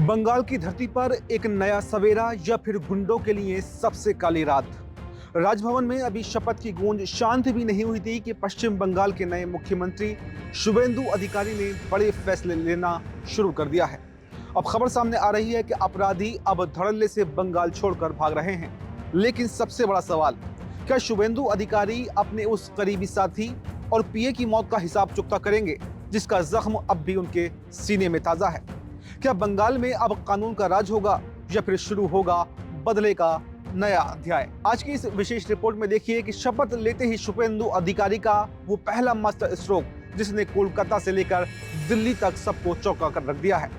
बंगाल की धरती पर एक नया सवेरा या फिर गुंडों के लिए सबसे काली रात। राजभवन में अभी शपथ की गूंज शांत भी नहीं हुई थी कि पश्चिम बंगाल के नए मुख्यमंत्री शुभेंदु अधिकारी ने बड़े फैसले लेना शुरू कर दिया है। अब खबर सामने आ रही है कि अपराधी अब धड़ल्ले से बंगाल छोड़कर भाग रहे हैं। लेकिन सबसे बड़ा सवाल, क्या शुभेंदु अधिकारी अपने उस करीबी साथी और पीए की मौत का हिसाब चुकता करेंगे, जिसका जख्म अब भी उनके सीने में ताजा है? क्या बंगाल में अब कानून का राज होगा या फिर शुरू होगा बदले का नया अध्याय? आज की इस विशेष रिपोर्ट में देखिए कि शपथ लेते ही शुभेंदु अधिकारी का वो पहला मास्टर स्ट्रोक, जिसने कोलकाता से लेकर दिल्ली तक सबको चौंका कर रख दिया है।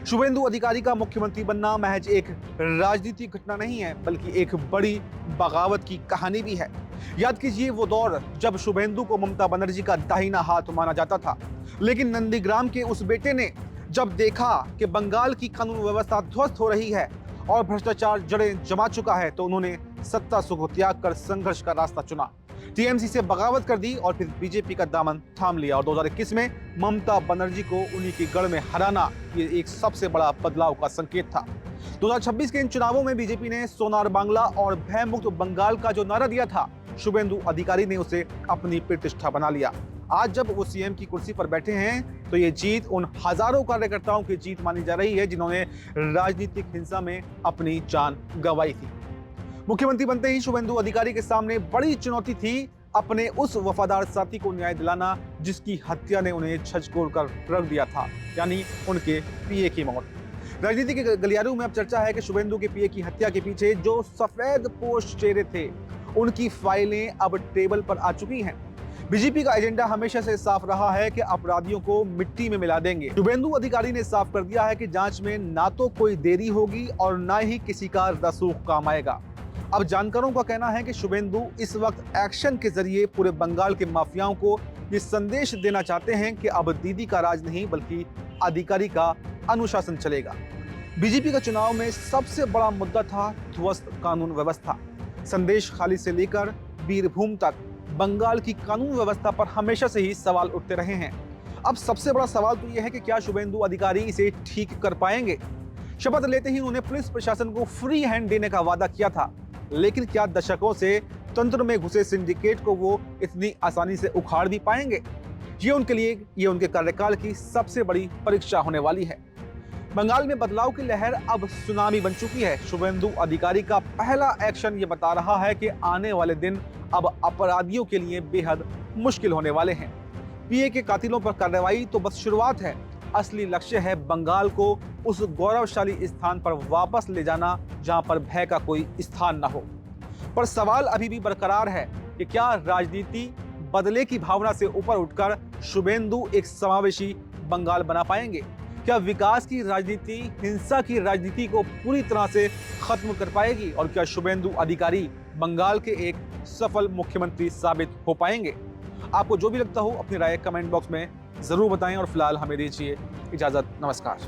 शुभेंदु अधिकारी का मुख्यमंत्री बनना महज एक राजनीतिक घटना नहीं है, बल्कि एक बड़ी बगावत की कहानी भी है। याद कीजिए वो दौर जब शुभेंदु को ममता बनर्जी का दाहिना हाथ माना जाता था, लेकिन नंदीग्राम के उस बेटे ने जब देखा कि बंगाल की कानून व्यवस्था ध्वस्त हो रही है और भ्रष्टाचार जड़ें जमा चुका है, तो उन्होंने सत्ता सुख त्याग कर संघर्ष का रास्ता चुना। टीएमसी से बगावत कर दी और फिर बीजेपी का दामन थाम लिया और 2021 में ममता बनर्जी को उन्हीं के गढ़ में हराना ये एक सबसे बड़ा बदलाव का संकेत था। 2026 के इन चुनावों में बीजेपी ने सोनार बांग्ला और भयमुक्त बंगाल का जो नारा दिया था, शुभेंदु अधिकारी ने उसे अपनी प्रतिष्ठा बना लिया। आज जब वो सीएम की कुर्सी पर बैठे हैं, तो ये जीत उन हजारों कार्यकर्ताओं की जीत मानी जा रही है जिन्होंने राजनीतिक हिंसा में अपनी जान गंवाई थी। मुख्यमंत्री बनते ही शुभेंदु अधिकारी के सामने बड़ी चुनौती थी अपने उस वफादार साथी को न्याय दिलाना, जिसकी हत्या ने उन्हें झकझोर कर रख दिया था, यानी उनके पीए की मौत। राजनीति के गलियारों में अब चर्चा है कि शुभेंदु के पीए की हत्या के पीछे जो सफेद पोश चेहरे थे, उनकी फाइलें अब टेबल पर आ चुकी हैं। बीजेपी का एजेंडा हमेशा से साफ रहा है कि अपराधियों को मिट्टी में मिला देंगे। शुभेंदु अधिकारी ने साफ कर दिया है कि जांच में ना तो कोई देरी होगी और ना ही किसी का रसूख काम आएगा। अब जानकारों का कहना है कि शुभेंदु इस वक्त एक्शन के जरिए पूरे बंगाल के माफियाओं को ये संदेश देना चाहते हैं कि अब दीदी का राज नहीं, बल्कि अधिकारी का अनुशासन चलेगा। बीजेपी का चुनाव में सबसे बड़ा मुद्दा था ध्वस्त कानून व्यवस्था। संदेश खाली से लेकर बीरभूम तक बंगाल की कानून व्यवस्था पर हमेशा से ही सवाल उठते रहे हैं। अब सबसे बड़ा सवाल तो यह है कि क्या शुभेंदु अधिकारी इसे ठीक कर पाएंगे? शपथ लेते ही उन्होंने पुलिस प्रशासन को फ्री हैंड देने का वादा किया था, लेकिन क्या दशकों से तंत्र में घुसे सिंडिकेट को वो इतनी आसानी से उखाड़ भी पाएंगे? ये उनके कार्यकाल की सबसे बड़ी परीक्षा होने वाली है। बंगाल में बदलाव की लहर अब सुनामी बन चुकी है। शुभेंदु अधिकारी का पहला एक्शन ये बता रहा है कि आने वाले दिन अब अपराधियों के लिए बेहद मुश्किल होने वाले हैं। पीए के कातिलों पर कार्रवाई तो बस शुरुआत है। असली लक्ष्य है बंगाल को उस गौरवशाली स्थान पर वापस ले जाना जहां पर भय का कोई स्थान न हो। पर सवाल अभी भी बरकरार है कि क्या राजनीति बदले की भावना से ऊपर उठकर शुभेंदु एक समावेशी बंगाल बना पाएंगे? क्या विकास की राजनीति हिंसा की राजनीति को पूरी तरह से खत्म कर पाएगी? और क्या शुभेंदु अधिकारी बंगाल के एक सफल मुख्यमंत्री साबित हो पाएंगे? आपको जो भी लगता हो अपनी राय कमेंट बॉक्स में जरूर बताएं और फिलहाल हमें दीजिए इजाजत। नमस्कार।